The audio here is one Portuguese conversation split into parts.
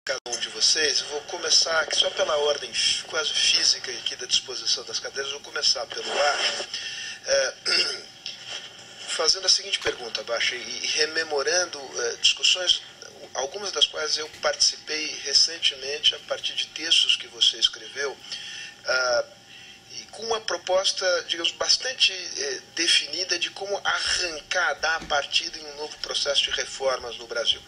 cada um de vocês. Eu vou começar aqui só pela ordem quase física aqui da disposição das cadeiras. Eu vou começar pelo baixo, fazendo a seguinte pergunta, Baixo, e rememorando discussões, algumas das quais eu participei recentemente a partir de textos que você escreveu, e com uma proposta, digamos, bastante definida de como arrancar, dar a partida em um novo processo de reformas no Brasil.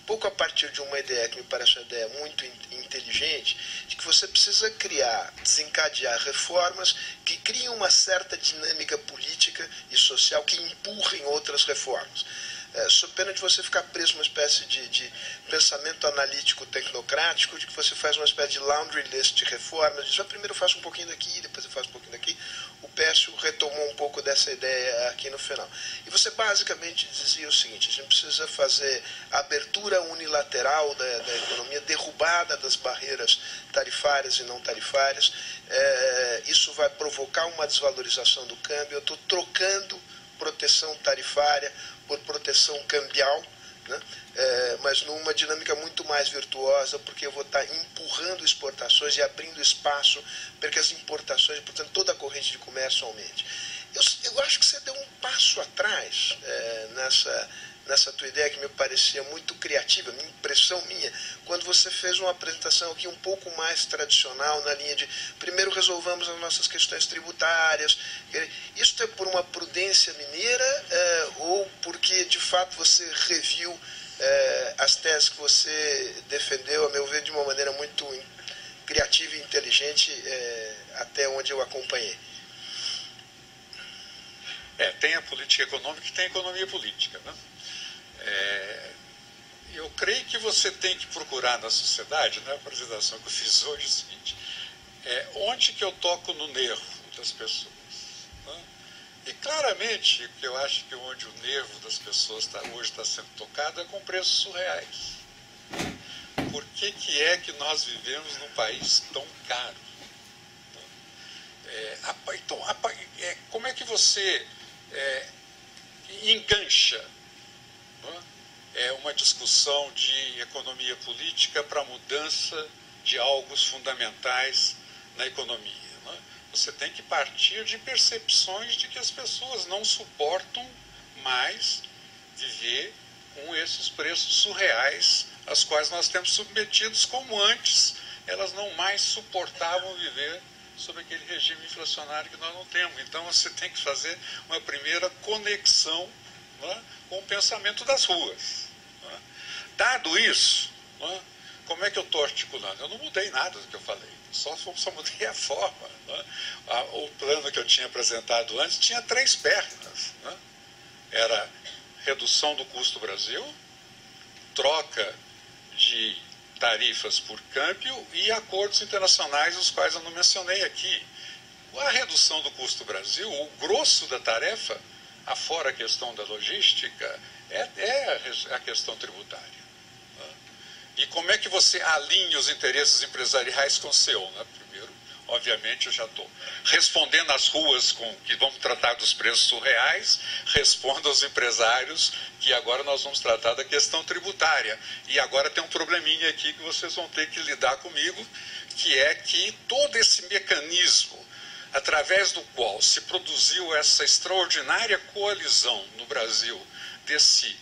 Pouco a partir de uma ideia que me parece uma ideia muito inteligente, de que você precisa criar, desencadear reformas que criem uma certa dinâmica política e social que empurrem outras reformas. Sob pena de você ficar preso numa espécie de pensamento analítico tecnocrático, de que você faz uma espécie de laundry list de reformas, diz, primeiro eu faço um pouquinho daqui, depois eu faço um pouquinho daqui. O Pércio retomou um pouco dessa ideia aqui no final. E você basicamente dizia o seguinte: a gente precisa fazer abertura unilateral da economia, derrubada das barreiras tarifárias e não tarifárias. Isso vai provocar uma desvalorização do câmbio. Eu estou trocando proteção tarifária por proteção cambial, né? Mas numa dinâmica muito mais virtuosa, porque eu vou estar empurrando exportações e abrindo espaço para que as importações, portanto, toda a corrente de comércio aumente. Eu acho que você deu um passo atrás nessa tua ideia, que me parecia muito criativa, minha impressão minha, quando você fez uma apresentação aqui um pouco mais tradicional, na linha de primeiro resolvamos as nossas questões tributárias. Isso é por uma prudência mineira ou porque de fato você reviu as teses que você defendeu, a meu ver, de uma maneira muito criativa e inteligente, até onde eu acompanhei? Tem a política econômica e tem a economia política, né? Eu creio que você tem que procurar na sociedade, na apresentação que eu fiz hoje, é o seguinte: onde que eu toco no nervo das pessoas, né? E claramente, eu acho que onde o nervo das pessoas hoje está sendo tocado é com preços surreais. Por que é que nós vivemos num país tão caro? Então, como é que você engancha, né, uma discussão de economia política para a mudança de algo fundamentais na economia, né? Você tem que partir de percepções de que as pessoas não suportam mais viver com esses preços surreais aos quais nós temos submetidos, como antes elas não mais suportavam viver sob aquele regime inflacionário que nós não temos. Então você tem que fazer uma primeira conexão, né, com o pensamento das ruas, né? Dado isso, né, como é que eu estou articulando? Eu não mudei nada do que eu falei, só mudei a forma, né? O plano que eu tinha apresentado antes tinha 3 pernas, né? Era redução do custo Brasil, troca de tarifas por câmbio e acordos internacionais, os quais eu não mencionei aqui. A redução do custo Brasil, o grosso da tarefa, afora a questão da logística, é a questão tributária, né? E como é que você alinha os interesses empresariais com o seu, né? Primeiro, obviamente, eu já estou respondendo às ruas que vamos tratar dos preços surreais, respondo aos empresários que agora nós vamos tratar da questão tributária. E agora tem um probleminha aqui que vocês vão ter que lidar comigo, que é que todo esse mecanismo através do qual se produziu essa extraordinária coalizão no Brasil desse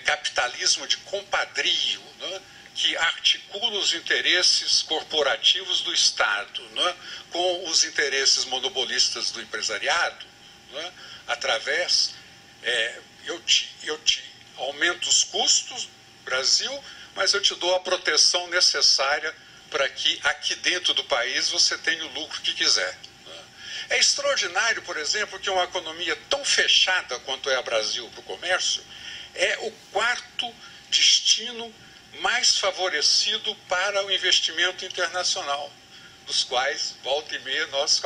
capitalismo de compadrio, né, que articula os interesses corporativos do Estado, né, com os interesses monopolistas do empresariado, né, através, eu te aumento os custos, Brasil, mas eu te dou a proteção necessária para que aqui dentro do país você tenha o lucro que quiser. É extraordinário, por exemplo, que uma economia tão fechada quanto é a Brasil para o comércio é o 4º destino mais favorecido para o investimento internacional, dos quais, volta e meia, nós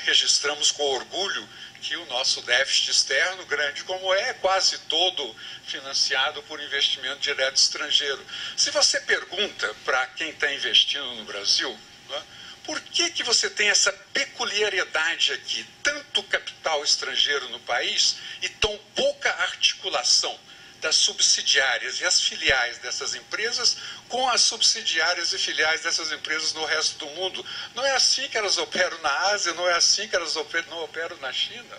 registramos com orgulho que o nosso déficit externo, grande como é, quase todo financiado por investimento direto estrangeiro. Se você pergunta para quem está investindo no Brasil, né, por que você tem essa peculiaridade aqui, tanto capital estrangeiro no país e tão pouca articulação das subsidiárias e as filiais dessas empresas com as subsidiárias e filiais dessas empresas no resto do mundo. Não é assim que elas operam na Ásia, não é assim que elas não operam na China.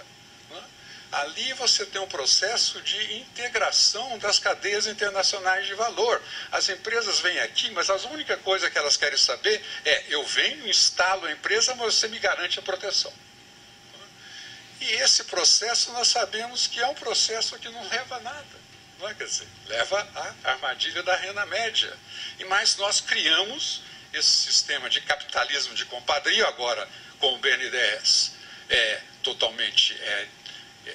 Né? Ali você tem um processo de integração das cadeias internacionais de valor. As empresas vêm aqui, mas a única coisa que elas querem saber é: eu venho, instalo a empresa, mas você me garante a proteção. E esse processo nós sabemos que é um processo que não leva a nada. Não é? Quer dizer, leva à armadilha da renda média. E mais nós criamos esse sistema de capitalismo de compadrio agora com o BNDES totalmente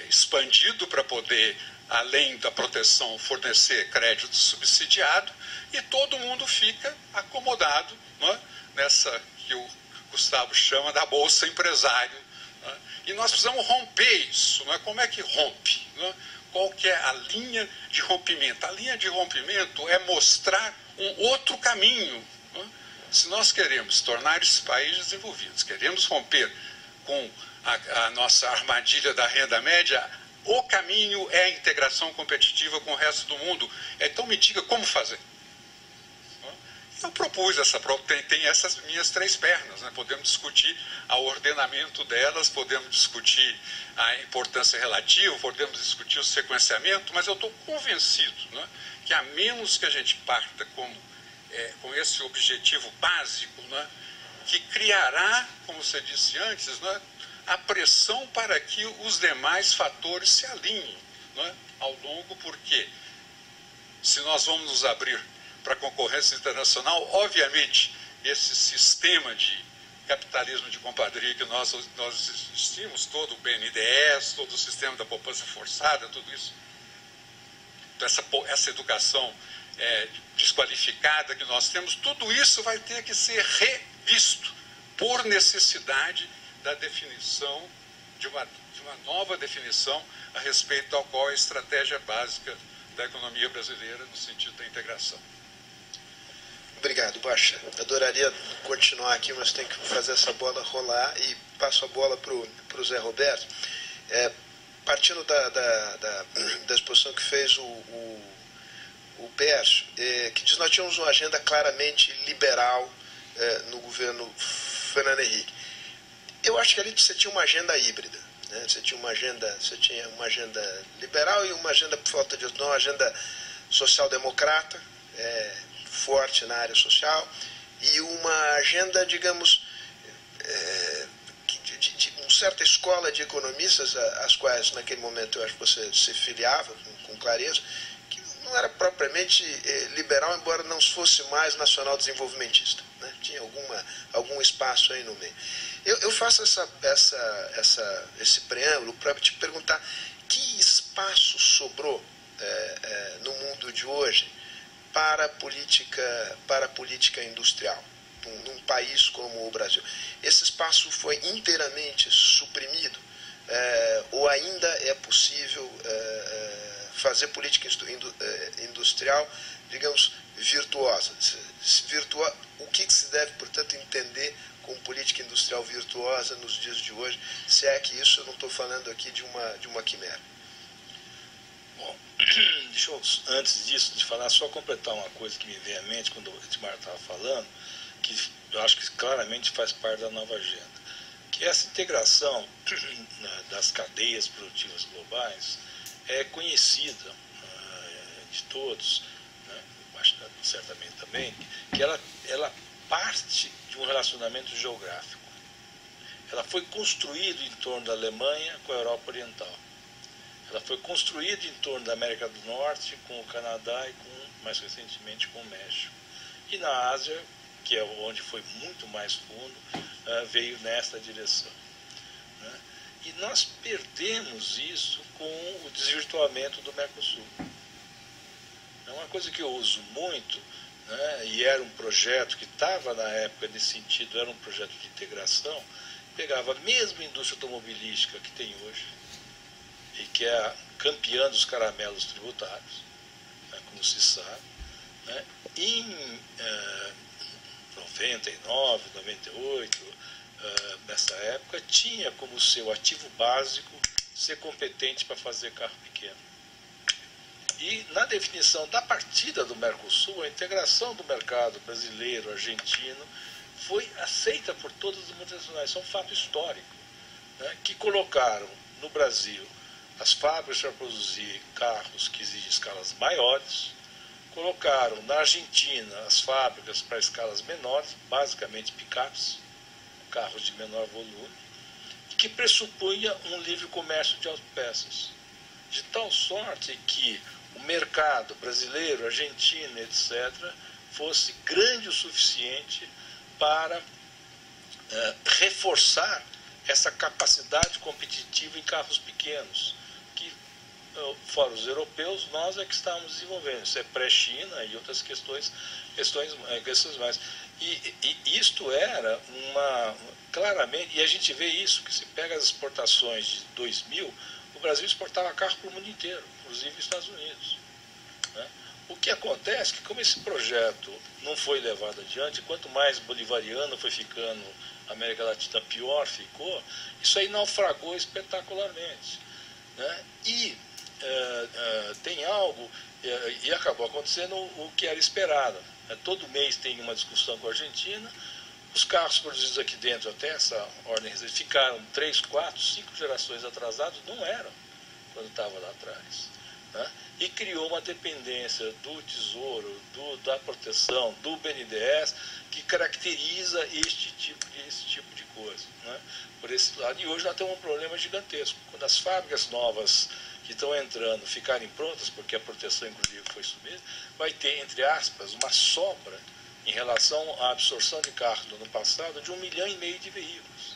expandido para poder, além da proteção, fornecer crédito subsidiado, e todo mundo fica acomodado, não é? Nessa que o Gustavo chama da bolsa empresário. Não é? E nós precisamos romper isso. Não é? Como é que rompe? Não é? Qual que é a linha de rompimento? A linha de rompimento é mostrar um outro caminho. Não é? Se nós queremos tornar esses países desenvolvidos, queremos romper com a nossa armadilha da renda média, o caminho é a integração competitiva com o resto do mundo. Então me diga como fazer. Eu propus tem essas minhas três pernas, né? Podemos discutir o ordenamento delas, podemos discutir a importância relativa, podemos discutir o sequenciamento, mas eu estou convencido, né, que a menos que a gente parta com esse objetivo básico, né, que criará, como você disse antes, né, a pressão para que os demais fatores se alinhem, né, ao longo, porque se nós vamos nos abrir para a concorrência internacional, obviamente, esse sistema de capitalismo de compadrio que nós existimos, todo o BNDES, todo o sistema da poupança forçada, tudo isso, essa educação desqualificada que nós temos, tudo isso vai ter que ser revisto por necessidade da definição, de uma nova definição a respeito ao qual é a estratégia básica da economia brasileira no sentido da integração. Obrigado, Baixa. Adoraria continuar aqui, mas tem que fazer essa bola rolar e passo a bola para o Zé Roberto. Partindo da exposição que fez o Pércio, que diz que nós tínhamos uma agenda claramente liberal no governo Fernando Henrique. Eu acho que ali você tinha uma agenda híbrida. Né? Você tinha uma agenda liberal e uma agenda, por falta de uma agenda social-democrata, forte na área social, e uma agenda, digamos, de uma certa escola de economistas, às quais naquele momento eu acho que você se filiava com clareza, que não era propriamente liberal, embora não fosse mais nacional-desenvolvimentista. Né? Tinha algum espaço aí no meio. Eu faço esse preâmbulo para te perguntar que espaço sobrou no mundo de hoje para a política industrial, num país como o Brasil. Esse espaço foi inteiramente suprimido, ou ainda é possível fazer política industrial, digamos, virtuosa? O que se deve, portanto, entender como política industrial virtuosa nos dias de hoje, se é que isso, eu não estou falando aqui de uma quimera? Bom, deixa eu, antes disso, de falar, só completar uma coisa que me veio à mente quando o Edmar estava falando, que eu acho que claramente faz parte da nova agenda, que essa integração das cadeias produtivas globais é conhecida de todos, né, certamente também, que ela parte de um relacionamento geográfico. Ela foi construída em torno da Alemanha com a Europa Oriental. Ela foi construída em torno da América do Norte, com o Canadá e, mais recentemente, com o México. E na Ásia, que é onde foi muito mais fundo, veio nesta direção. Né? E nós perdemos isso com o desvirtuamento do Mercosul. É uma coisa que eu uso muito, né? E era um projeto que estava na época nesse sentido, era um projeto de integração, pegava a mesma indústria automobilística que tem hoje, e que é a campeã dos caramelos tributários, né, como se sabe, né, em 99, 98, nessa época, tinha como seu ativo básico ser competente para fazer carro pequeno. E na definição da partida do Mercosul, a integração do mercado brasileiro, argentino, foi aceita por todas as multinacionais. Isso é um fato histórico, né, que colocaram no Brasil as fábricas para produzir carros que exigem escalas maiores, colocaram na Argentina as fábricas para escalas menores, basicamente picapes, carros de menor volume, que pressupunha um livre comércio de autopeças, de tal sorte que o mercado brasileiro, argentino, etc., fosse grande o suficiente para reforçar essa capacidade competitiva em carros pequenos, que, fora os europeus, nós é que estávamos desenvolvendo. Isso é pré-China e outras questões mais. E isto era claramente, e a gente vê isso, que se pega as exportações de 2000, o Brasil exportava carro para o mundo inteiro, inclusive os Estados Unidos, né? O que acontece é que, como esse projeto não foi levado adiante, quanto mais bolivariano foi ficando a América Latina, pior ficou, isso aí naufragou espetacularmente, né? E tem algo, e acabou acontecendo o que era esperado. Todo mês tem uma discussão com a Argentina. Os carros produzidos aqui dentro, até essa ordem, ficaram 3, 4, 5 gerações atrasados, não eram quando estava lá atrás, né? E criou uma dependência do Tesouro, da proteção, do BNDES, que caracteriza esse tipo de coisa, né? Por esse lado. E hoje nós temos um problema gigantesco. Quando as fábricas novas que estão entrando ficarem prontas, porque a proteção, inclusive, foi sumida, vai ter, entre aspas, uma sobra em relação à absorção de carros do ano passado de 1,5 milhão de veículos.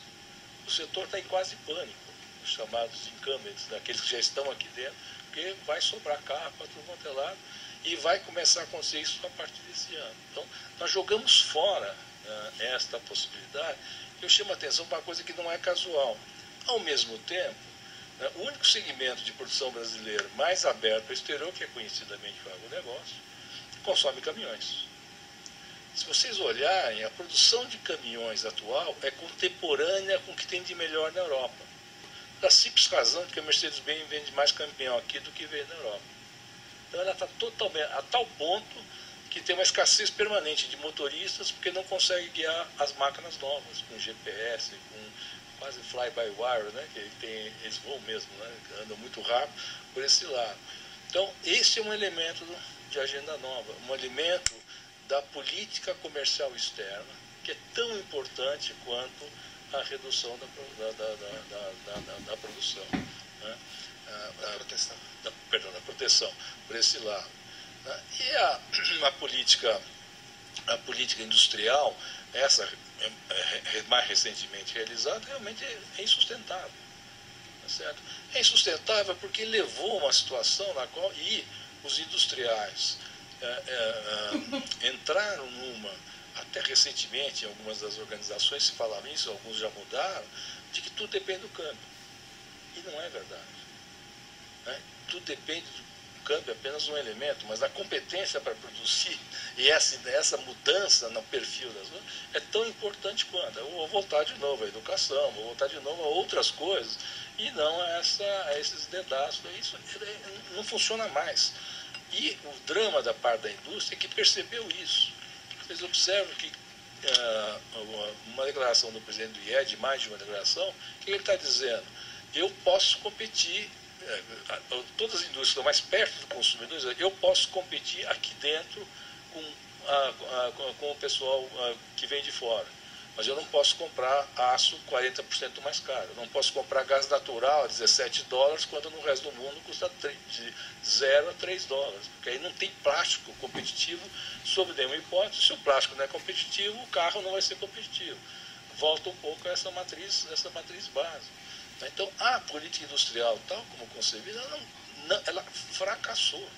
O setor está em quase pânico, os chamados incumbents, daqueles que já estão aqui dentro, porque vai sobrar carro para tudo quanto é lado, e vai começar a acontecer isso a partir desse ano. Então, nós jogamos fora esta possibilidade. Eu chamo a atenção para uma coisa que não é casual. Ao mesmo tempo, o único segmento de produção brasileiro mais aberto ao exterior, que é conhecidamente o agronegócio, consome caminhões. Se vocês olharem, a produção de caminhões atual é contemporânea com o que tem de melhor na Europa. Da simples razão de que a Mercedes-Benz vende mais caminhão aqui do que vende na Europa. Então ela está totalmente, a tal ponto que tem uma escassez permanente de motoristas, porque não consegue guiar as máquinas novas, com GPS, com quase fly-by-wire, né? Que eles voam mesmo, né? Andam muito rápido por esse lado. Então, esse é um elemento de agenda nova, um elemento da política comercial externa, que é tão importante quanto a redução da produção, né? Da proteção, por esse lado, né? E a política industrial, essa mais recentemente realizada, realmente é insustentável, tá certo? É insustentável porque levou a uma situação na qual os industriais entraram até recentemente, em algumas das organizações se falava isso, alguns já mudaram, de que tudo depende do câmbio. E não é verdade, né? Tudo depende do câmbio, é apenas um elemento, mas a competência para produzir e essa mudança no perfil das coisas é tão importante quanto. Eu vou voltar de novo à educação, vou voltar de novo a outras coisas, e não a esses pedaços. Isso não funciona mais. E o drama da parte da indústria é que percebeu isso. Vocês observam que uma declaração do presidente do IED, mais de uma declaração, o que ele está dizendo? Eu posso competir, todas as indústrias estão mais perto do consumidor, eu posso competir aqui dentro com o pessoal que vem de fora. Mas eu não posso comprar aço 40% mais caro. Eu não posso comprar gás natural a $17, quando no resto do mundo custa de 0 a 3 dólares. Porque aí não tem plástico competitivo sob nenhuma hipótese. Se o plástico não é competitivo, o carro não vai ser competitivo. Volta um pouco a essa matriz base. Então, a política industrial, tal como concebida, ela fracassou.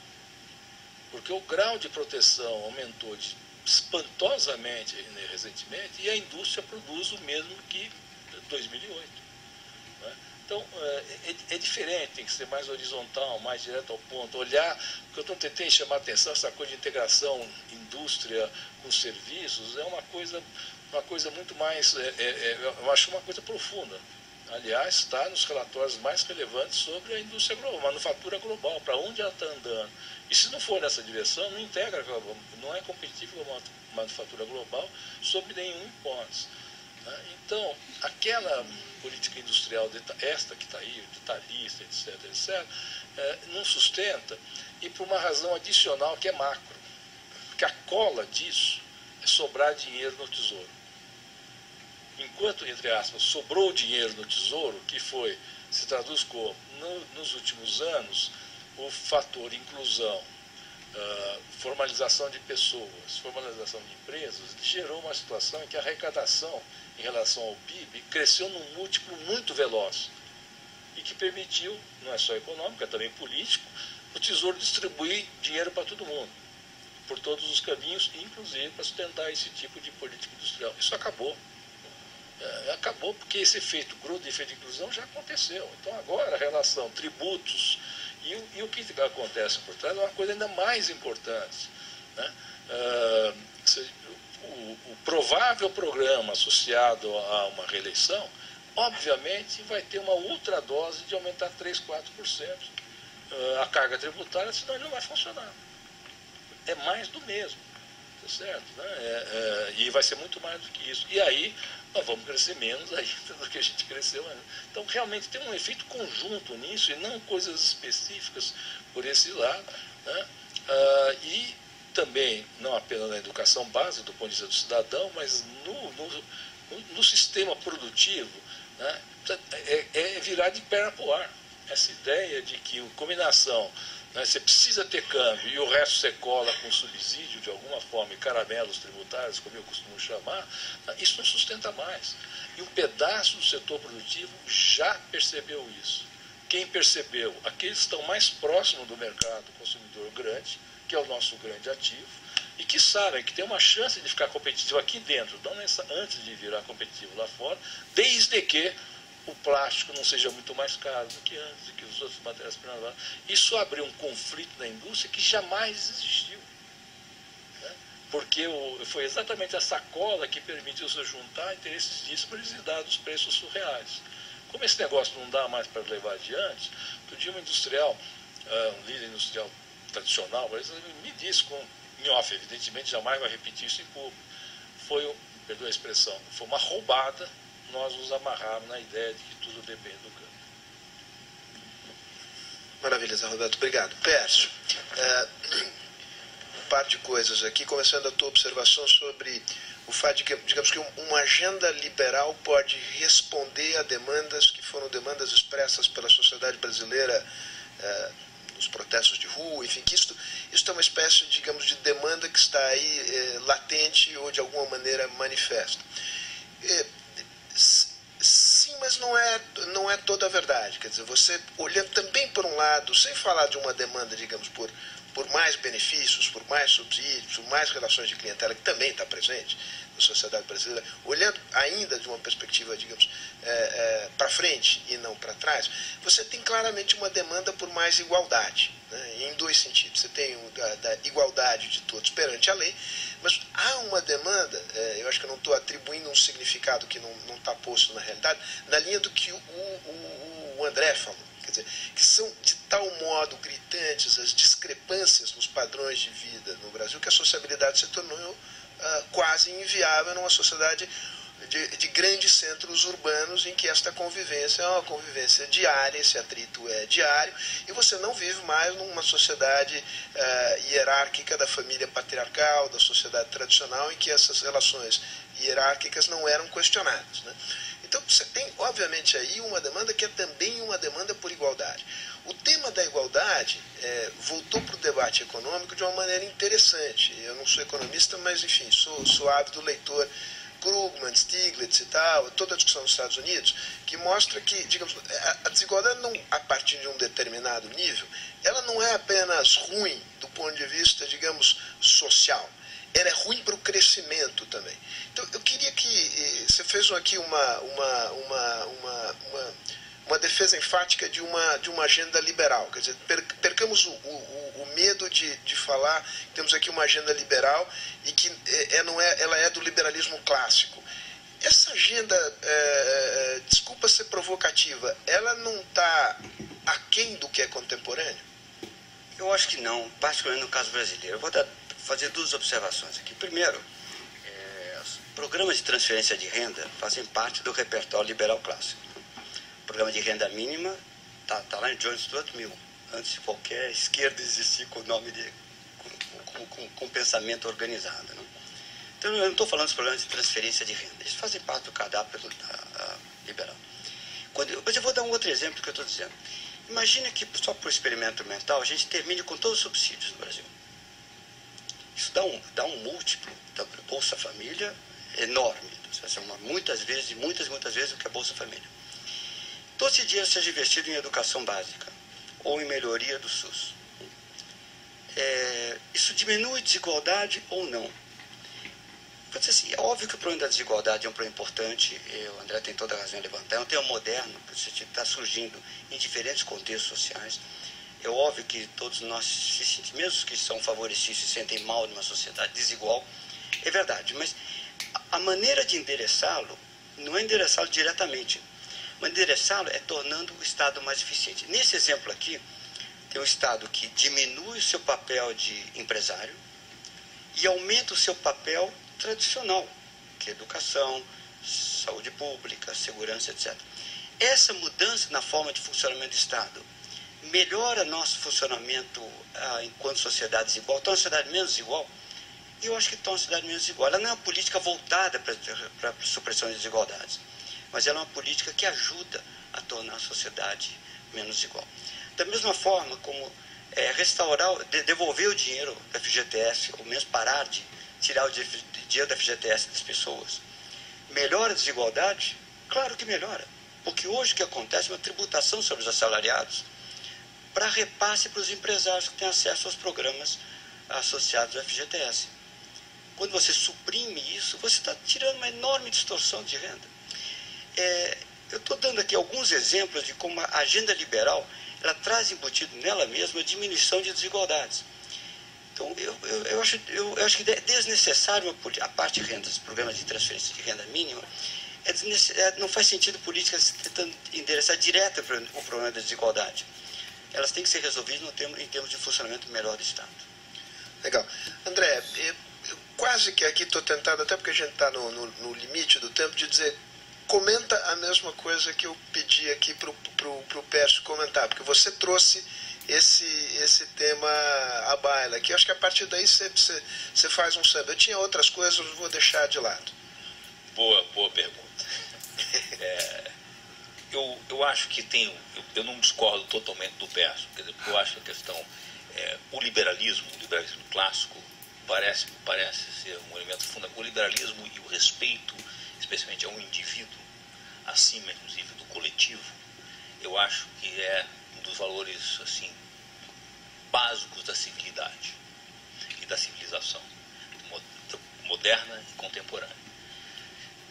Porque o grau de proteção aumentou espantosamente recentemente, e a indústria produz o mesmo que 2008. Né? Então, é diferente, tem que ser mais horizontal, mais direto ao ponto, olhar, porque eu tentei chamar a atenção, essa coisa de integração indústria com serviços, é uma coisa muito mais, eu acho uma coisa profunda. Aliás, está nos relatórios mais relevantes sobre a indústria global, a manufatura global, para onde ela está andando. E se não for nessa direção, não integra, não é competitivo com a manufatura global sob nenhuma hipótese. Então, aquela política industrial, esta que está aí, detalhista, etc., não sustenta, e por uma razão adicional que é macro. Porque a cola disso é sobrar dinheiro no tesouro. Enquanto, entre aspas, sobrou dinheiro no tesouro, que se traduz como, nos últimos anos, o fator inclusão, formalização de pessoas, formalização de empresas, gerou uma situação em que a arrecadação em relação ao PIB cresceu num múltiplo muito veloz e que permitiu, não é só econômico, é também político, o Tesouro distribuir dinheiro para todo mundo, por todos os caminhos, inclusive para sustentar esse tipo de política industrial. Isso acabou. Acabou porque esse efeito grupo, efeito de inclusão já aconteceu. Então agora a relação tributos e o que acontece por trás é uma coisa ainda mais importante. Né? O provável programa associado a uma reeleição, obviamente, vai ter uma ultradose de aumentar 3%, 4% a carga tributária, senão ele não vai funcionar. É mais do mesmo, tá certo? Né? E vai ser muito mais do que isso. E aí nós vamos crescer menos ainda do que a gente cresceu antes. Então, realmente, tem um efeito conjunto nisso e não coisas específicas por esse lado. Né? E também, não apenas na educação básica, do ponto de vista do cidadão, mas no sistema produtivo, né? É virar de perna para o ar. Essa ideia de que a combinação, né, você precisa ter câmbio e o resto você cola com subsídio de alguma forma e caramelos tributários, como eu costumo chamar, isso não sustenta mais. E um pedaço do setor produtivo já percebeu isso. Quem percebeu? Aqueles que estão mais próximos do mercado consumidor grande, que é o nosso grande ativo, e que sabem que tem uma chance de ficar competitivo aqui dentro, não antes de virar competitivo lá fora, desde que o plástico não seja muito mais caro do que antes, do que os outros matérias-primas. Isso abriu um conflito na indústria que jamais existiu. Né? Porque foi exatamente a sacola que permitiu se juntar interesses díspares e dar os preços surreais. Como esse negócio não dá mais para levar adiante, outro dia um industrial, um líder industrial tradicional, me disse, em off, evidentemente jamais vai repetir isso em público, perdoa a expressão, foi uma roubada nós nos amarrarmos na ideia de que tudo depende do câmbio. Maravilha, Zé Roberto. Obrigado. Pércio, um par de coisas aqui, começando a tua observação sobre o fato de que, digamos que uma agenda liberal pode responder a demandas que foram demandas expressas pela sociedade brasileira nos protestos de rua, enfim, que isso é uma espécie, digamos, de demanda que está aí latente ou de alguma maneira manifesta. Sim, mas não é toda a verdade. Quer dizer, você olhando também por um lado, sem falar de uma demanda, digamos, por mais benefícios, por mais subsídios, por mais relações de clientela, que também está presente na sociedade brasileira, olhando ainda de uma perspectiva, digamos, para frente e não para trás, você tem claramente uma demanda por mais igualdade, né, em dois sentidos. Você tem da igualdade de todos perante a lei, mas há uma demanda, eu acho que eu não estou atribuindo um significado que não está posto na realidade, na linha do que o André falou. Quer dizer, que são de tal modo gritantes as discrepâncias nos padrões de vida no Brasil que a sociabilidade se tornou quase inviável numa sociedade de grandes centros urbanos em que esta convivência é uma convivência diária, esse atrito é diário, e você não vive mais numa sociedade hierárquica da família patriarcal, da sociedade tradicional, em que essas relações hierárquicas não eram questionadas, né? Então você tem, obviamente, aí uma demanda que é também uma demanda por igualdade. O tema da igualdade voltou para o debate econômico de uma maneira interessante. Eu não sou economista, mas, enfim, sou ávido leitor. Krugman, Stiglitz e tal, toda a discussão nos Estados Unidos, que mostra que, digamos, a desigualdade, não, a partir de um determinado nível, ela não é apenas ruim do ponto de vista, digamos, social. Ela é ruim para o crescimento também. Então, eu queria que você fez aqui uma defesa enfática de uma agenda liberal. Quer dizer, percamos o medo de falar que temos aqui uma agenda liberal e que ela é do liberalismo clássico. essa agenda, desculpa ser provocativa, ela não está aquém do que é contemporâneo? Eu acho que não, particularmente no caso brasileiro. Eu vou fazer duas observações aqui. Primeiro, os programas de transferência de renda fazem parte do repertório liberal clássico. O programa de renda mínima está lá em John Stuart Mill, antes de qualquer esquerda existir com o nome com pensamento organizado, né? Então, eu não estou falando dos programas de transferência de renda. Eles fazem parte do cardápio liberal. Mas eu vou dar um outro exemplo que eu estou dizendo. Imagina que, só por experimento mental, a gente termine com todos os subsídios no Brasil. Isso dá um múltiplo da Bolsa Família enorme. Muitas vezes o que é Bolsa Família. Todo esse dinheiro seja investido em educação básica ou em melhoria do SUS. Isso diminui desigualdade ou não? Assim, é óbvio que o problema da desigualdade é um problema importante, o André tem toda a razão em levantar, é um tema moderno, que está surgindo em diferentes contextos sociais. É óbvio que todos nós, mesmo os que são favorecidos, se sentem mal numa sociedade desigual, é verdade, mas a maneira de endereçá-lo não é endereçá-lo diretamente, mas endereçá-lo é tornando o Estado mais eficiente. Nesse exemplo aqui, tem um Estado que diminui o seu papel de empresário e aumenta o seu papel tradicional, que é educação, saúde pública, segurança, etc. Essa mudança na forma de funcionamento do Estado melhora nosso funcionamento enquanto sociedade desigual, torna a sociedade menos desigual, e eu acho que torna a sociedade menos desigual. Ela não é uma política voltada para a supressão de desigualdades, mas ela é uma política que ajuda a tornar a sociedade menos desigual. Da mesma forma como restaurar, devolver o dinheiro da FGTS, ou mesmo parar de tirar o dinheiro da FGTS das pessoas, melhora a desigualdade? Claro que melhora, porque hoje o que acontece é uma tributação sobre os assalariados para repasse para os empresários que têm acesso aos programas associados ao FGTS. Quando você suprime isso, você está tirando uma enorme distorção de renda. Eu estou dando aqui alguns exemplos de como a agenda liberal ela traz embutido nela mesma a diminuição de desigualdades. Então, eu acho que é desnecessário a parte de renda, os programas de transferência de renda mínima, não faz sentido políticas tentando endereçar direto o problema da desigualdade. Elas têm que ser resolvidas em termos de funcionamento melhor do Estado. Legal. André, eu quase que aqui estou tentado, até porque a gente está no limite do tempo, de dizer, comenta a mesma coisa que eu pedi aqui para o Pércio comentar, porque você trouxe esse tema à baila, que eu acho que a partir daí você faz um samba. Eu tinha outras coisas, eu vou deixar de lado. Boa pergunta. Eu acho que eu não discordo totalmente do Pércio, porque eu acho que a questão, o liberalismo clássico parece ser um elemento fundamental. O liberalismo e o respeito, especialmente a um indivíduo, acima inclusive do coletivo, eu acho que é um dos valores assim básicos da civilidade e da civilização moderna e contemporânea.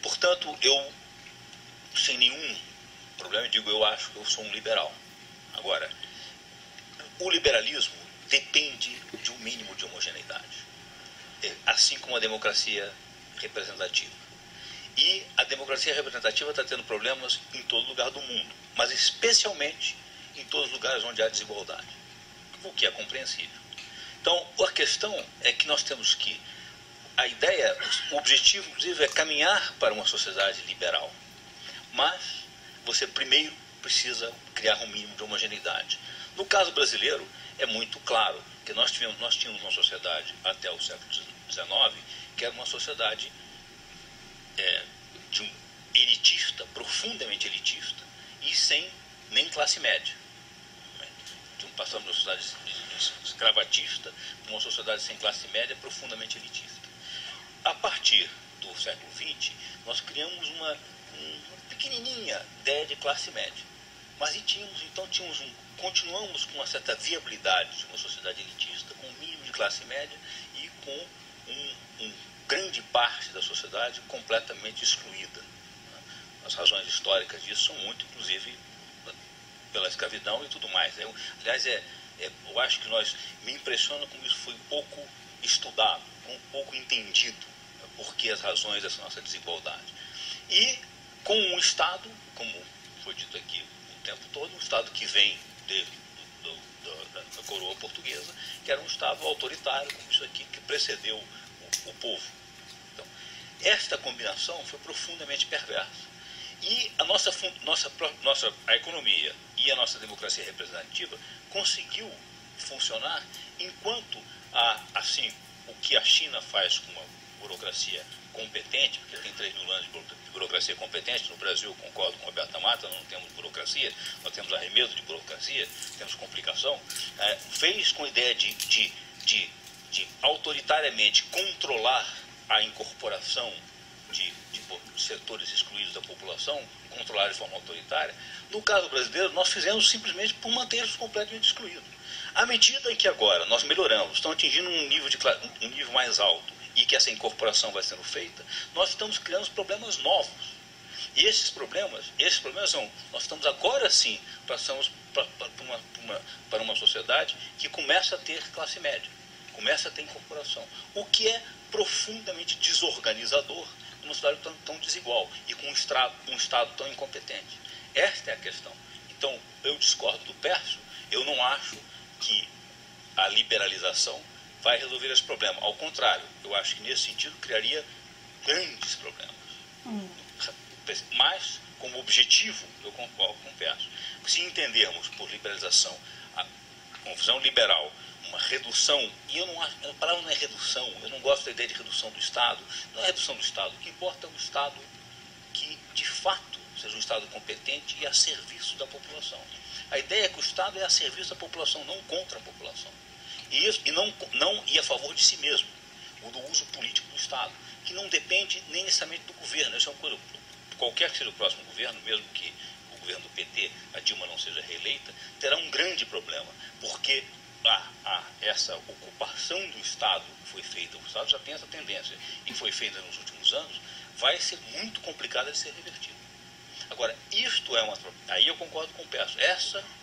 Portanto, eu, sem nenhum problema, digo, eu acho que eu sou um liberal. Agora, o liberalismo depende de um mínimo de homogeneidade, assim como a democracia representativa. E a democracia representativa está tendo problemas em todo lugar do mundo, mas especialmente em todos os lugares onde há desigualdade, o que é compreensível. Então, a questão é que nós temos que, o objetivo, inclusive, é caminhar para uma sociedade liberal, mas você primeiro precisa criar um mínimo de homogeneidade. No caso brasileiro, é muito claro que nós tínhamos uma sociedade até o século XIX, que era uma sociedade de um elitista, profundamente elitista, e sem nem classe média. Passamos de uma sociedade escravatista para uma sociedade sem classe média, profundamente elitista. A partir do século XX, nós criamos uma pequenininha ideia de classe média. Mas continuamos com uma certa viabilidade de uma sociedade elitista, com um mínimo de classe média e com grande parte da sociedade completamente excluída. As razões históricas disso são muito, inclusive, pela escravidão e tudo mais. Aliás, eu acho que me impressiona como isso foi pouco estudado, pouco entendido, porque as razões dessa nossa desigualdade. e com um Estado, como foi dito aqui o tempo todo, um Estado que vem da coroa portuguesa, que era um Estado autoritário, como isso aqui, que precedeu o povo. Então, esta combinação foi profundamente perversa. E a economia e a nossa democracia representativa conseguiu funcionar enquanto, assim, o que a China faz com uma burocracia competente, porque tem 3 mil anos de burocracia competente. No Brasil, eu concordo com a Roberta Mata, não temos burocracia, nós temos arremedo de burocracia, temos complicação, fez com a ideia de autoritariamente controlar a incorporação de setores excluídos da população, controlar de forma autoritária. No caso brasileiro, nós fizemos simplesmente por mantê-los completamente excluídos. À medida em que agora nós melhoramos, estamos atingindo um nível mais alto, e que essa incorporação vai sendo feita, nós estamos criando problemas novos. E esses problemas são, nós estamos agora sim, passamos para uma sociedade que começa a ter classe média, começa a ter incorporação, o que é profundamente desorganizador numa sociedade tão desigual e com um Estado tão incompetente. Esta é a questão. Então, eu discordo do Pércio, eu não acho que a liberalização vai resolver esse problema. Ao contrário, eu acho que nesse sentido criaria grandes problemas. Mas, como objetivo, eu concordo com o Pércio. Se entendermos por liberalização a confusão liberal, uma redução, e eu não acho, a palavra não é redução, eu não gosto da ideia de redução do Estado, não é redução do Estado, o que importa é um Estado que, de fato, seja um Estado competente e a serviço da população. A ideia é que o Estado é a serviço da população, não contra a população. E a favor de si mesmo, o do uso político do Estado, que não depende nem necessariamente do governo. Isso é uma coisa, qualquer que seja o próximo governo, mesmo que o governo do PT, a Dilma não seja reeleita, terá um grande problema, porque essa ocupação do Estado que foi feita, o Estado já tem essa tendência, e foi feita nos últimos anos, vai ser muito complicada de ser revertida. Agora, aí eu concordo com o Pércio,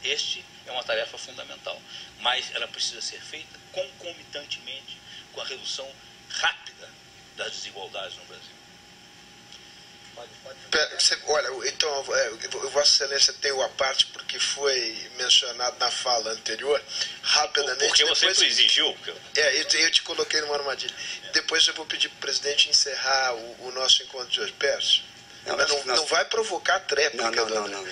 este é uma tarefa fundamental, mas ela precisa ser feita concomitantemente com a redução rápida das desigualdades no Brasil. Olha, então, Vossa Excelência tem o à parte porque foi mencionado na fala anterior, rapidamente. Porque você sempre exigiu. Eu te coloquei numa armadilha. Depois eu vou pedir para o presidente encerrar o nosso encontro de hoje. Pércio, não vai provocar tréplica. Não.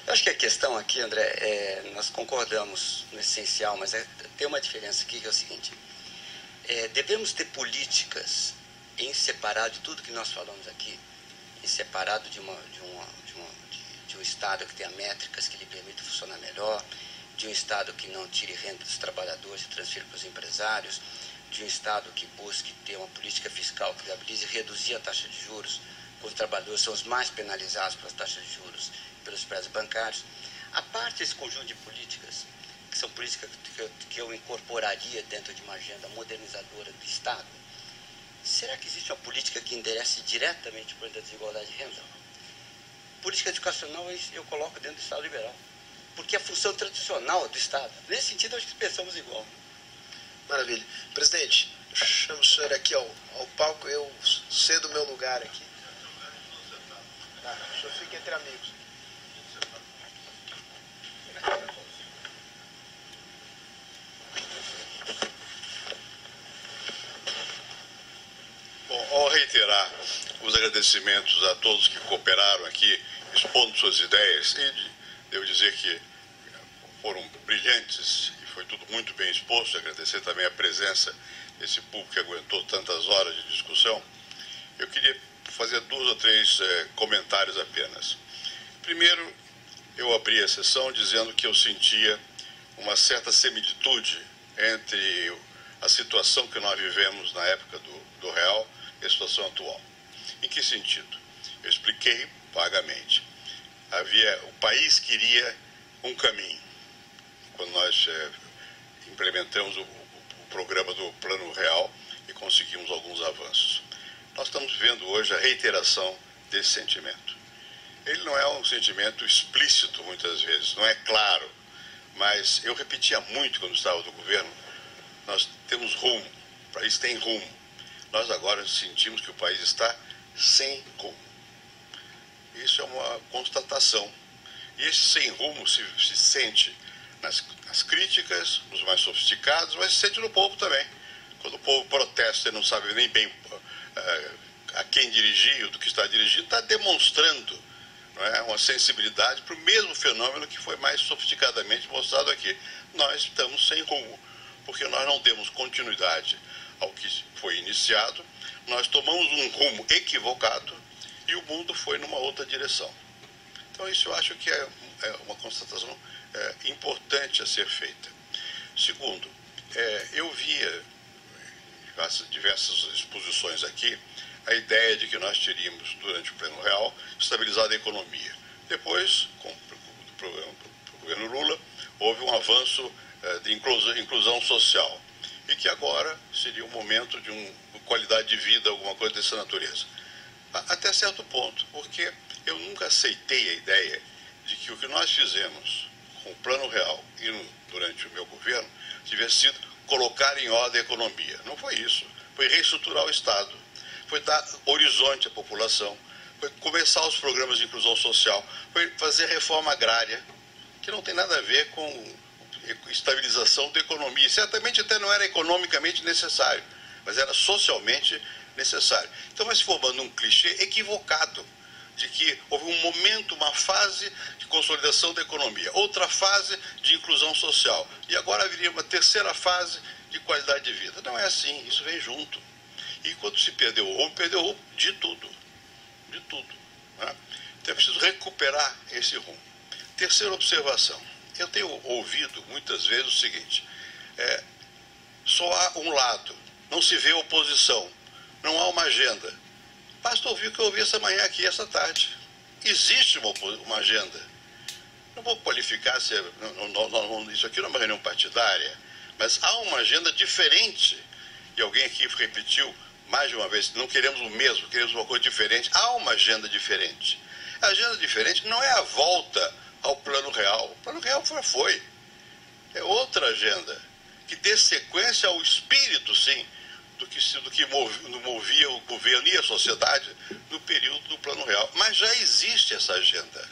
Eu acho que a questão aqui, André, nós concordamos no essencial, mas tem uma diferença aqui que é o seguinte. Devemos ter políticas em separado de tudo que nós falamos aqui, em separado de um Estado que tenha métricas que lhe permitam funcionar melhor, de um Estado que não tire renda dos trabalhadores e transfira para os empresários, de um Estado que busque ter uma política fiscal que viabilize reduzir a taxa de juros, quando os trabalhadores são os mais penalizados pelas taxas de juros e pelos prédios bancários. A parte desse conjunto de políticas, que são políticas que eu incorporaria dentro de uma agenda modernizadora do Estado, será que existe uma política que enderece diretamente para a desigualdade de renda? Política educacional eu coloco dentro do Estado liberal, porque é a função tradicional do Estado. Nesse sentido, acho que pensamos igual. Maravilha. Presidente, chamo o senhor aqui ao palco, eu cedo o meu lugar aqui. Tá, o senhor fica entre amigos. Bom, ao reiterar os agradecimentos a todos que cooperaram aqui, expondo suas ideias, e devo dizer que foram brilhantes e foi tudo muito bem exposto, agradecer também a presença desse público que aguentou tantas horas de discussão, eu queria fazer 2 ou 3 comentários apenas. Primeiro, eu abri a sessão dizendo que eu sentia uma certa similitude entre a situação que nós vivemos na época do real e a situação atual. Em que sentido? Eu expliquei vagamente. O país queria um caminho. Quando nós implementamos o programa do Plano Real e conseguimos alguns avanços. Nós estamos vendo hoje a reiteração desse sentimento. Ele não é um sentimento explícito muitas vezes, não é claro, mas eu repetia muito quando estava no governo, nós temos rumo, o país tem rumo. Nós agora sentimos que o país está sem rumo. Isso é uma constatação. E esse sem rumo se sente nas críticas, nos mais sofisticados, mas se sente no povo também. Quando o povo protesta e não sabe nem bem a quem dirigir, do que está dirigindo, está demonstrando, não é, uma sensibilidade para o mesmo fenômeno que foi mais sofisticadamente mostrado aqui. Nós estamos sem rumo, porque nós não demos continuidade ao que foi iniciado, nós tomamos um rumo equivocado e o mundo foi numa outra direção. Então isso eu acho que é uma constatação importante a ser feita. Segundo, eu via em diversas exposições aqui a ideia de que nós teríamos, durante o Plano Real, estabilizado a economia. Depois, com o governo Lula, houve um avanço de inclusão social e que agora seria um momento de uma qualidade de vida, alguma coisa dessa natureza. Até certo ponto, porque eu nunca aceitei a ideia de que o que nós fizemos com o Plano Real e durante o meu governo tivesse sido colocar em ordem a economia. Não foi isso. Foi reestruturar o Estado, foi dar horizonte à população, foi começar os programas de inclusão social, foi fazer reforma agrária, que não tem nada a ver com estabilização da economia. Certamente até não era economicamente necessário, mas era socialmente necessário. Então vai se formando um clichê equivocado de que houve um momento, uma fase de consolidação da economia, outra fase de inclusão social, e agora viria uma terceira fase de qualidade de vida. Não é assim, isso vem junto. E quando se perdeu o rumo de tudo. De tudo. Né? Então é preciso recuperar esse rumo. Terceira observação. Eu tenho ouvido muitas vezes o seguinte, só há um lado, não se vê oposição, não há uma agenda. Basta ouvir o que eu ouvi essa manhã aqui, essa tarde. Existe uma agenda. Não vou qualificar se isso aqui não é uma reunião partidária, mas há uma agenda diferente. E alguém aqui repetiu mais de uma vez, não queremos o mesmo, queremos uma coisa diferente. Há uma agenda diferente. A agenda diferente não é a volta ao Plano Real. O Plano Real foi. É outra agenda, que dê sequência ao espírito, sim, do que movia o governo e a sociedade no período do Plano Real. Mas já existe essa agenda.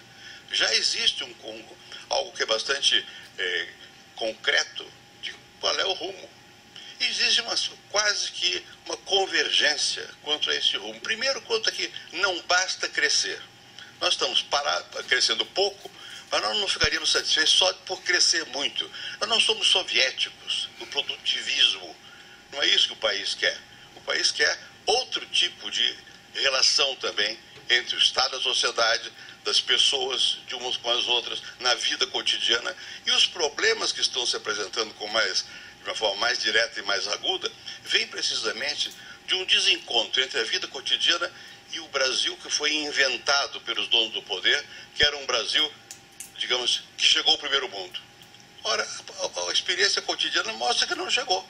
Já existe algo que é bastante concreto de qual é o rumo. Existe quase que uma convergência quanto a esse rumo. Primeiro, quanto a que não basta crescer. Nós estamos crescendo pouco, mas nós não ficaríamos satisfeitos só por crescer muito. Nós não somos soviéticos do produtivismo. Não é isso que o país quer. O país quer outro tipo de relação também entre o Estado e a sociedade, das pessoas de umas com as outras, na vida cotidiana. E os problemas que estão se apresentando de uma forma mais direta e mais aguda, vêm precisamente de um desencontro entre a vida cotidiana e o Brasil que foi inventado pelos donos do poder, que era um Brasil, digamos, que chegou ao primeiro mundo. Ora, a experiência cotidiana mostra que não chegou.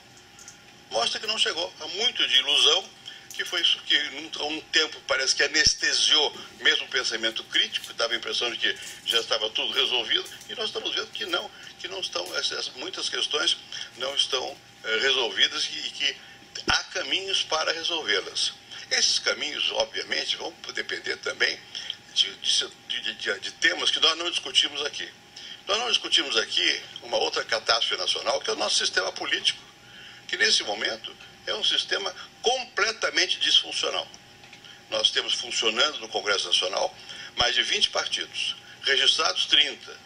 Mostra que não chegou. Há muito de ilusão, que foi isso que há um tempo parece que anestesiou mesmo o pensamento crítico, dava a impressão de que já estava tudo resolvido, e nós estamos vendo que não estão, muitas questões não estão resolvidas e que há caminhos para resolvê-las. Esses caminhos, obviamente, vão depender também de temas que nós não discutimos aqui. Nós não discutimos aqui uma outra catástrofe nacional, que é o nosso sistema político, que nesse momento é um sistema completamente disfuncional. Nós temos funcionando no Congresso Nacional mais de 20 partidos, registrados 30,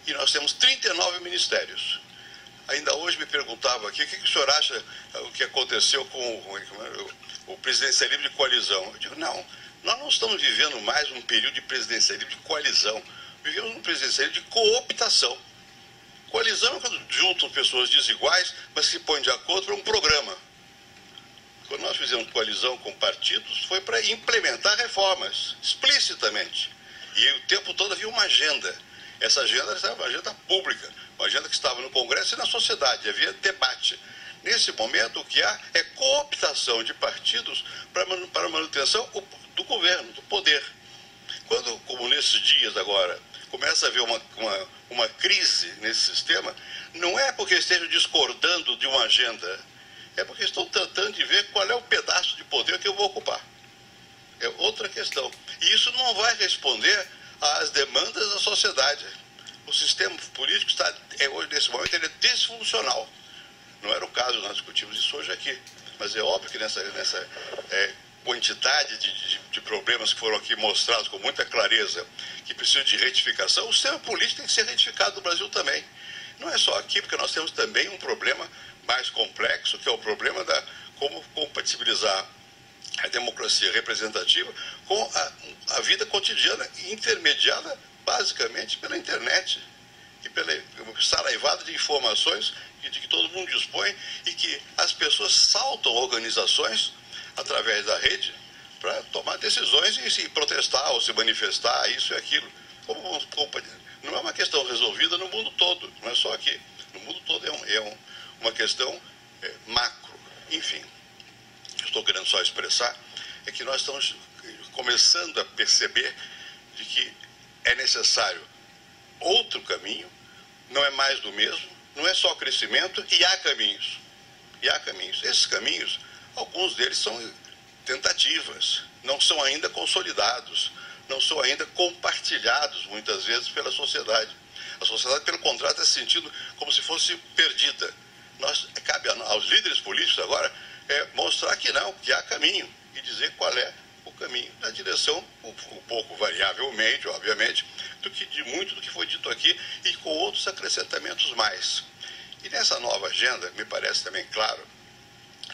e nós temos 39 ministérios. Ainda hoje me perguntava aqui, o que o senhor acha o que aconteceu com o presidencialismo de coalizão? Eu digo, não, nós não estamos vivendo mais um período de presidencialismo de coalizão, vivemos um presidencialismo de cooptação. Coalizão é quando juntam pessoas desiguais, mas se põem de acordo para um programa. Quando nós fizemos coalizão com partidos, foi para implementar reformas, explicitamente. E o tempo todo havia uma agenda. Essa agenda era uma agenda pública, uma agenda que estava no Congresso e na sociedade, havia debate. Nesse momento, o que há é cooptação de partidos para a manutenção do governo, do poder. Quando, como nesses dias agora, começa a haver uma crise nesse sistema, não é porque estejam discordando de uma agenda, é porque estão tratando de ver qual é o pedaço de poder que eu vou ocupar. É outra questão. E isso não vai responder às demandas da sociedade. O sistema político está, hoje, nesse momento, ele é disfuncional. Não era o caso, nós discutimos isso hoje aqui. Mas é óbvio que nessa quantidade de problemas que foram aqui mostrados com muita clareza, que precisam de retificação, o sistema político tem que ser retificado no Brasil também. Não é só aqui, porque nós temos também um problema mais complexo, que é o problema da como compatibilizar a democracia representativa com a vida cotidiana, intermediada basicamente pela internet e pela saraivada de informações de que todo mundo dispõe e que as pessoas saltam organizações através da rede para tomar decisões e se protestar ou se manifestar, isso e aquilo. Não é uma questão resolvida no mundo todo, não é só aqui. No mundo todo é uma questão macro. Enfim, estou querendo só expressar é que nós estamos começando a perceber de que é necessário outro caminho, não é mais do mesmo, não é só crescimento, e há caminhos. E há caminhos. Esses caminhos, alguns deles são tentativas, não são ainda consolidados, não são ainda compartilhados, muitas vezes, pela sociedade. A sociedade, pelo contrário, está se sentindo como se fosse perdida. Cabe aos líderes políticos agora mostrar que não, que há caminho, e dizer qual é o caminho na direção, um pouco variavelmente, obviamente, de muito do que foi dito aqui e com outros acrescentamentos mais. E nessa nova agenda, me parece também claro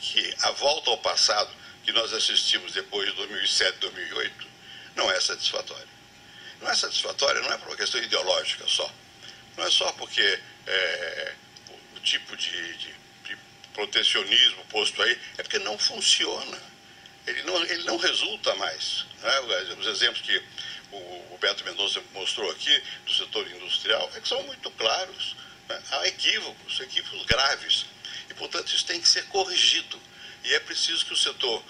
que a volta ao passado que nós assistimos depois de 2007, 2008, não é satisfatória. Não é satisfatória, não é por uma questão ideológica só. Não é só porque o tipo de protecionismo posto aí, é porque não funciona. Ele não resulta mais. Né? Os exemplos que o Beto Mendonça mostrou aqui do setor industrial é que são muito claros. Né? Há equívocos graves. E, portanto, isso tem que ser corrigido. E é preciso que o setor,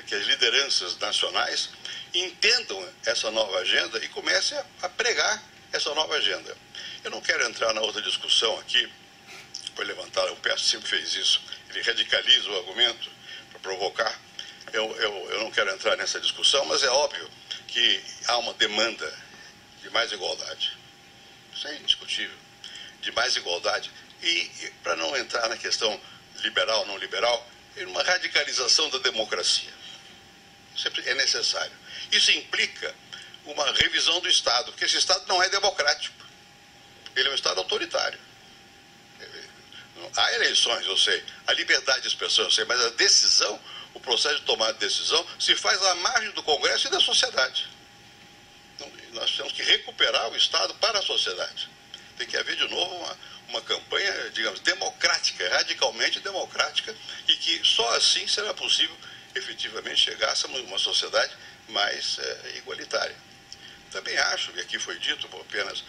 que as lideranças nacionais entendam essa nova agenda e comecem a pregar essa nova agenda. Eu não quero entrar na outra discussão aqui, foi levantar, o Perso sempre fez isso, ele radicaliza o argumento para provocar. Eu não quero entrar nessa discussão, mas é óbvio que há uma demanda de mais igualdade. Isso é indiscutível. De mais igualdade. E para não entrar na questão liberal, não liberal, é uma radicalização da democracia. Sempre é necessário. Isso implica uma revisão do Estado, porque esse Estado não é democrático. Ele é um Estado autoritário. Há eleições, eu sei. A liberdade de expressão, eu sei. Mas a decisão, o processo de tomada de decisão, se faz à margem do Congresso e da sociedade. Então, nós temos que recuperar o Estado para a sociedade. Tem que haver de novo uma campanha, digamos, democrática, radicalmente democrática, e que só assim será possível efetivamente chegar a uma sociedade mais igualitária. Também acho, e aqui foi dito, vou apenas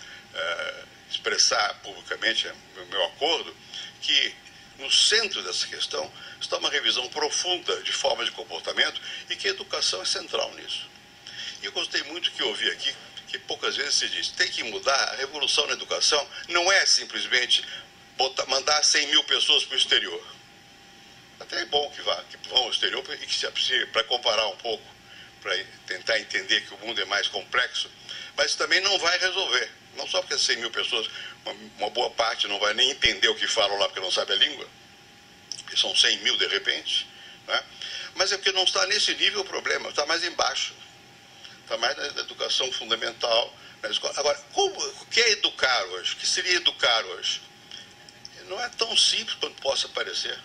expressar publicamente o meu acordo, que no centro dessa questão está uma revisão profunda de forma de comportamento e que a educação é central nisso. E eu gostei muito que ouvi aqui, que poucas vezes se diz, tem que mudar, a revolução na educação não é simplesmente mandar 100 mil pessoas para o exterior. Até é bom que vão ao exterior para comparar um pouco, para tentar entender que o mundo é mais complexo, mas também não vai resolver. Não só porque 100 mil pessoas, uma boa parte não vai nem entender o que falam lá porque não sabe a língua, que são 100 mil de repente, né? Mas é porque não está nesse nível o problema, está mais embaixo. Está mais na educação fundamental, na escola. Agora, o que é educar hoje? O que seria educar hoje? Não é tão simples quanto possa parecer.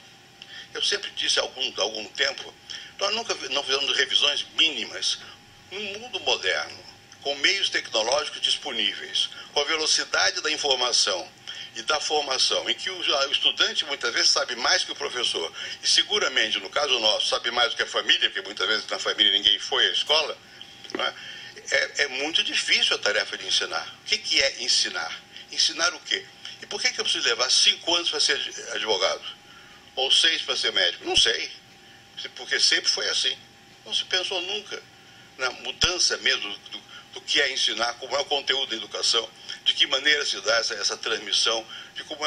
Eu sempre disse há algum tempo, nós nunca não fizemos revisões mínimas. No mundo moderno, com meios tecnológicos disponíveis, com a velocidade da informação e da formação, em que o estudante muitas vezes sabe mais que o professor, e seguramente, no caso nosso, sabe mais do que a família, porque muitas vezes na família ninguém foi à escola, é muito difícil a tarefa de ensinar. O que é ensinar? Ensinar o quê? E por que eu preciso levar 5 anos para ser advogado? Ou 6 para ser médico? Não sei. Porque sempre foi assim. Não se pensou nunca na mudança mesmo do que é ensinar, como é o conteúdo da educação, de que maneira se dá essa transmissão, de como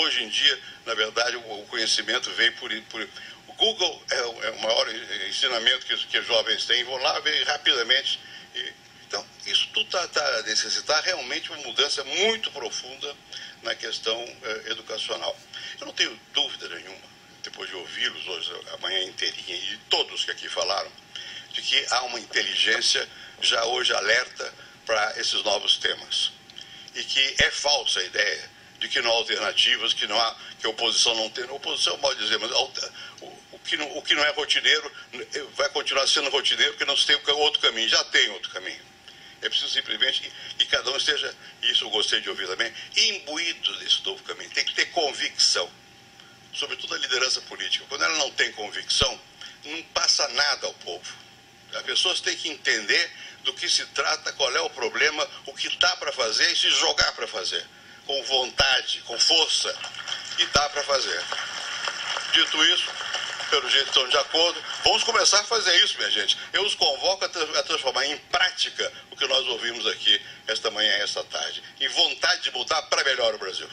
hoje em dia, na verdade, o conhecimento vem Google é o maior ensinamento que os jovens têm, vão lá ver rapidamente. Então, isso tudo está necessitar realmente uma mudança muito profunda na questão educacional. Eu não tenho dúvida nenhuma, depois de ouvi-los hoje, a manhã inteirinha, e todos que aqui falaram, de que há uma inteligência já hoje alerta para esses novos temas. E que é falsa a ideia de que não há alternativas, que a oposição não tem. A oposição pode dizer, mas o que não é rotineiro vai continuar sendo rotineiro porque não se tem outro caminho. Já tem outro caminho. É preciso simplesmente que cada um esteja, isso eu gostei de ouvir também, imbuído desse novo caminho. Tem que ter convicção, sobretudo a liderança política. Quando ela não tem convicção, não passa nada ao povo. As pessoas têm que entender do que se trata, qual é o problema, o que dá para fazer e se jogar para fazer. Com vontade, com força, e dá para fazer. Dito isso, pelo jeito estão de acordo, vamos começar a fazer isso, minha gente. Eu os convoco a transformar em prática o que nós ouvimos aqui esta manhã e esta tarde. Em vontade de mudar para melhor o Brasil.